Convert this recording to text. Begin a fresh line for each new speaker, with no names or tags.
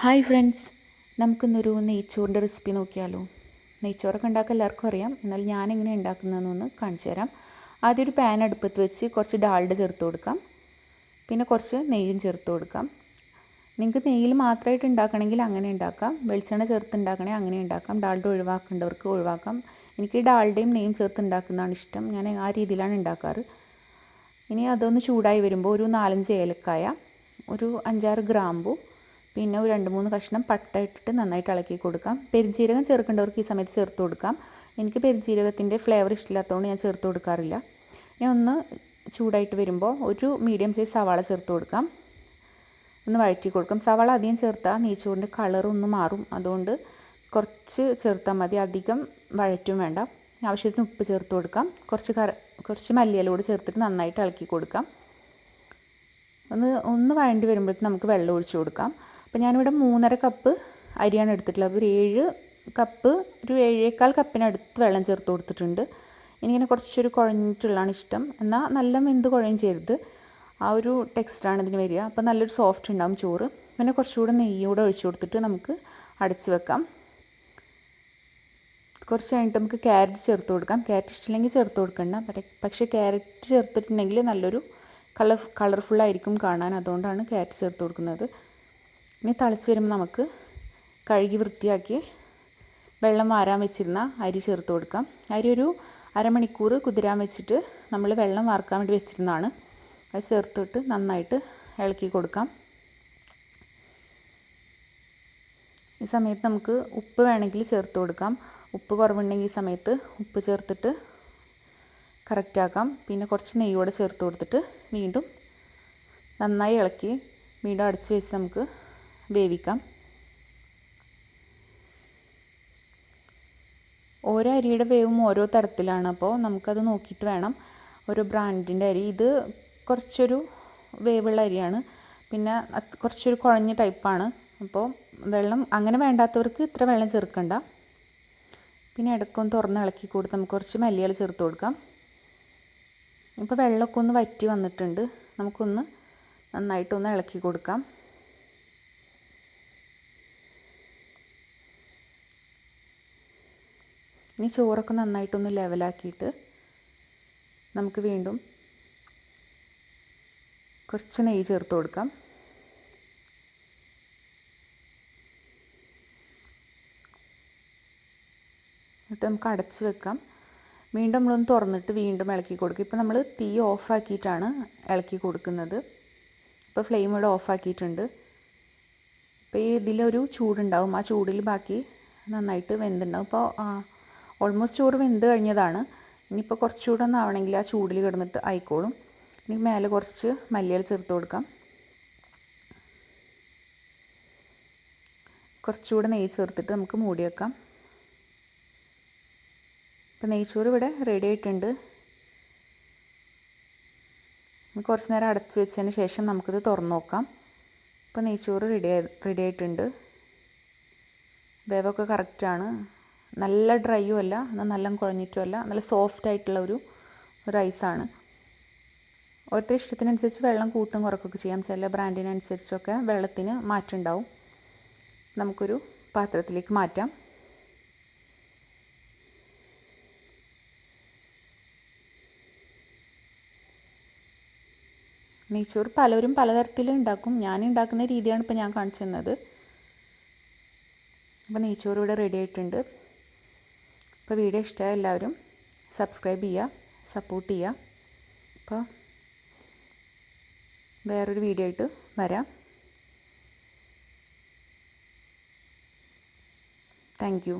Hi friends, നമുക്കിന്നൊരു നെയ്ച്ചോറിൻ്റെ recipe നോക്കിയാലോ. നെയ്ച്ചോറൊക്കെ ഉണ്ടാക്കാൻ എല്ലാവർക്കും അറിയാം, എന്നാൽ ഞാനെങ്ങനെ ഉണ്ടാക്കുന്നതെന്നൊന്ന് കാണിച്ചു തരാം. ആദ്യം ഒരു പാൻ അടുപ്പത്ത് വെച്ച് കുറച്ച് ഡാൽഡ ചേർത്ത് കൊടുക്കാം. പിന്നെ കുറച്ച് നെയ്യും ചേർത്ത് കൊടുക്കാം. നിങ്ങൾക്ക് നെയ്യിൽ മാത്രമായിട്ട് ഉണ്ടാക്കണമെങ്കിൽ അങ്ങനെ ഉണ്ടാക്കാം, വെളിച്ചെണ്ണ ചേർത്ത് ഉണ്ടാക്കണമെങ്കിൽ അങ്ങനെ ഉണ്ടാക്കാം, ഡാൽഡ ഒഴിവാക്കേണ്ടവർക്ക് ഒഴിവാക്കാം. എനിക്ക് ഡാൽഡയും നെയ്യും ചേർത്ത് ഉണ്ടാക്കുന്നതാണ് ഇഷ്ടം, ഞാൻ ആ രീതിയിലാണ് ഉണ്ടാക്കാറ്. ഇനി അതൊന്ന് ചൂടായി വരുമ്പോൾ ഒരു 4-5 ഏലക്കായ, ഒരു 5-6 ഗ്രാമ്പു, പിന്നെ ഒരു 2-3 കഷ്ണം പട്ട ഇട്ടിട്ട് നന്നായിട്ട് ഇളക്കി കൊടുക്കാം. പെരുംജീരകം ചേർക്കേണ്ടവർക്ക് ഈ സമയത്ത് ചേർത്ത് കൊടുക്കാം. എനിക്ക് പെരുംജീരകത്തിൻ്റെ ഫ്ലേവർ ഇഷ്ടമില്ലാത്തതുകൊണ്ട് ഞാൻ ചേർത്ത് കൊടുക്കാറില്ല. ഇനി ഒന്ന് ചൂടായിട്ട് വരുമ്പോൾ ഒരു മീഡിയം സൈസ് സവാള ചേർത്ത് കൊടുക്കാം. ഒന്ന് വഴറ്റി കൊടുക്കാം. സവാള അധികം ചേർത്താൽ നെയ്ച്ചോറിൻ്റെ കളറൊന്ന് മാറും, അതുകൊണ്ട് കുറച്ച് ചേർത്താൽ മതി, അധികം വഴറ്റും വേണ്ട. ആവശ്യത്തിന് ഉപ്പ് ചേർത്ത് കൊടുക്കാം. കുറച്ച് മല്ലിയില കൂടി ചേർത്തിട്ട് നന്നായിട്ട് ഇളക്കി കൊടുക്കാം. ഒന്ന് വഴണ്ടി വരുമ്പോഴത്തേക്ക് നമുക്ക് വെള്ളം ഒഴിച്ച് കൊടുക്കാം. അപ്പോൾ ഞാനിവിടെ 3.5 കപ്പ് അരിയാണ് എടുത്തിട്ടുള്ളത്. ഒരു 7 കപ്പ്, ഒരു 7.25 കപ്പിനടുത്ത് വെള്ളം ചേർത്ത് കൊടുത്തിട്ടുണ്ട്. എനിക്കിങ്ങനെ കുറച്ചൊരു കുഴഞ്ഞിട്ടുള്ളതാണ് ഇഷ്ടം, എന്നാൽ നല്ല വെന്ത് കുഴയും ചെയ്യരുത്, ആ ഒരു ടെക്സ്റ്റാണ് ഇതിന് വരിക. അപ്പോൾ നല്ലൊരു സോഫ്റ്റ് ഉണ്ടാകും ചോറ്. പിന്നെ കുറച്ചുകൂടെ നെയ്യൂടെ ഒഴിച്ച് കൊടുത്തിട്ട് നമുക്ക് അടച്ച് വെക്കാം. കുറച്ച് കഴിഞ്ഞിട്ട് നമുക്ക് ക്യാരറ്റ് ചേർത്ത് കൊടുക്കാം. ക്യാരറ്റ് ഇഷ്ടമില്ലെങ്കിൽ ചേർത്ത് കൊടുക്കണ്ട, പക്ഷേ ക്യാരറ്റ് ചേർത്തിട്ടുണ്ടെങ്കിൽ നല്ലൊരു കളർഫുള്ളായിരിക്കും കാണാൻ, അതുകൊണ്ടാണ് ക്യാരറ്റ് ചേർത്ത് കൊടുക്കുന്നത്. ഇനി തിളച്ച് വരുമ്പോൾ നമുക്ക് കഴുകി വൃത്തിയാക്കി വെള്ളം വാരാൻ വെച്ചിരുന്ന അരി ചേർത്ത് കൊടുക്കാം. അരി ഒരു അരമണിക്കൂർ കുതിരാൻ വെച്ചിട്ട് നമ്മൾ വെള്ളം വാർക്കാൻ വേണ്ടി വെച്ചിരുന്നതാണ്. അത് ചേർത്തിട്ട് നന്നായിട്ട് ഇളക്കി കൊടുക്കാം. ഈ സമയത്ത് നമുക്ക് ഉപ്പ് വേണമെങ്കിൽ ചേർത്ത് കൊടുക്കാം. ഉപ്പ് കുറവുണ്ടെങ്കിൽ ഈ സമയത്ത് ഉപ്പ് ചേർത്തിട്ട് കറക്റ്റാക്കാം. പിന്നെ കുറച്ച് നെയ്യോടെ ചേർത്ത് കൊടുത്തിട്ട് വീണ്ടും നന്നായി ഇളക്കി വീണ്ടും അടച്ച് വെച്ച് നമുക്ക് വേവിക്കാം. ഓരോ അരിയുടെ വേവും ഓരോ തരത്തിലാണ്, അപ്പോൾ നമുക്കത് നോക്കിയിട്ട് വേണം. ഓരോ ബ്രാൻഡിൻ്റെ അരി, ഇത് കുറച്ചൊരു വേവുള്ള അരിയാണ്, പിന്നെ കുറച്ചൊരു കുഴഞ്ഞ ടൈപ്പാണ്. അപ്പോൾ വെള്ളം അങ്ങനെ വേണ്ടാത്തവർക്ക് ഇത്ര വെള്ളം ചേർക്കണ്ട. പിന്നെ ഇടയ്ക്കൊന്ന് തുറന്ന് ഇളക്കി കൊടുത്ത് നമുക്ക് കുറച്ച് മല്ലിയില ചേർത്ത് കൊടുക്കാം. ഇപ്പോൾ വെള്ളമൊക്കെ ഒന്ന് വറ്റി വന്നിട്ടുണ്ട്, നമുക്കൊന്ന് നന്നായിട്ടൊന്ന് ഇളക്കി കൊടുക്കാം. ഇനി ചോറൊക്കെ നന്നായിട്ടൊന്ന് ലെവലാക്കിയിട്ട് നമുക്ക് വീണ്ടും കുറച്ച് നെയ്യ് ചേർത്ത് കൊടുക്കാം. എന്നിട്ട് നമുക്ക് അടച്ച് വെക്കാം. വീണ്ടും നമ്മളൊന്ന് തുറന്നിട്ട് വീണ്ടും ഇളക്കി കൊടുക്കും. ഇപ്പോൾ നമ്മൾ തീ ഓഫാക്കിയിട്ടാണ് ഇളക്കി കൊടുക്കുന്നത്. ഇപ്പോൾ ഫ്ലെയിം ഇവിടെ ഓഫാക്കിയിട്ടുണ്ട്. ഇപ്പോൾ ഇതിലൊരു ചൂടുണ്ടാവും, ആ ചൂടിൽ ബാക്കി നന്നായിട്ട് വെന്തുണ്ടാവും. ഇപ്പോൾ ഓൾമോസ്റ്റ് ചോറ് വെന്ത് കഴിഞ്ഞതാണ്. ഇനിയിപ്പോൾ കുറച്ചുകൂടെ ഒന്ന് ആവണമെങ്കിൽ ആ ചൂടിൽ കിടന്നിട്ട് ആയിക്കോളും. ഇനി മേലെ കുറച്ച് മല്ലിയില ചേർത്ത് കൊടുക്കാം. കുറച്ചുകൂടെ നെയ്യ് ചേർത്തിട്ട് നമുക്ക് മൂടി വെക്കാം. ഇപ്പോൾ നെയ്ച്ചോറ് ഇവിടെ റെഡി ആയിട്ടുണ്ട്. കുറച്ച് നേരം അടച്ച് വെച്ചതിന് ശേഷം നമുക്കിത് തുറന്ന് നോക്കാം. ഇപ്പോൾ നെയ്ച്ചോറ് റെഡി ആയിട്ടുണ്ട്. വേവൊക്കെ കറക്റ്റാണ്, നല്ല ഡ്രൈയും അല്ല എന്നാൽ നല്ല കുഴഞ്ഞിട്ടും അല്ല, നല്ല സോഫ്റ്റ് ആയിട്ടുള്ള ഒരു റൈസാണ്. ഓരോരുത്തരുടെ ഇഷ്ടത്തിനനുസരിച്ച് വെള്ളം കൂട്ടും കുറയ്ക്കുകയൊക്കെ ചെയ്യാം. ചില ബ്രാൻഡിനനുസരിച്ചൊക്കെ വെള്ളത്തിന് മാറ്റം ഉണ്ടാവും. നമുക്കൊരു പാത്രത്തിലേക്ക് മാറ്റാം. നെയ്ച്ചോറ് പലരും പലതരത്തിൽ ഉണ്ടാക്കും, ഞാൻ ഉണ്ടാക്കുന്ന രീതിയാണ് ഇപ്പോൾ ഞാൻ കാണിച്ചു തന്നത്. അപ്പോൾ നെയ്ച്ചോറ് ഇവിടെ റെഡി ആയിട്ടുണ്ട്. അപ്പോൾ വീഡിയോ ഇഷ്ടമായ എല്ലാവരും സബ്സ്ക്രൈബ് ചെയ്യുക, സപ്പോർട്ട് ചെയ്യുക. അപ്പോൾ വേറൊരു വീഡിയോ ആയിട്ട് വരാം. Thank you.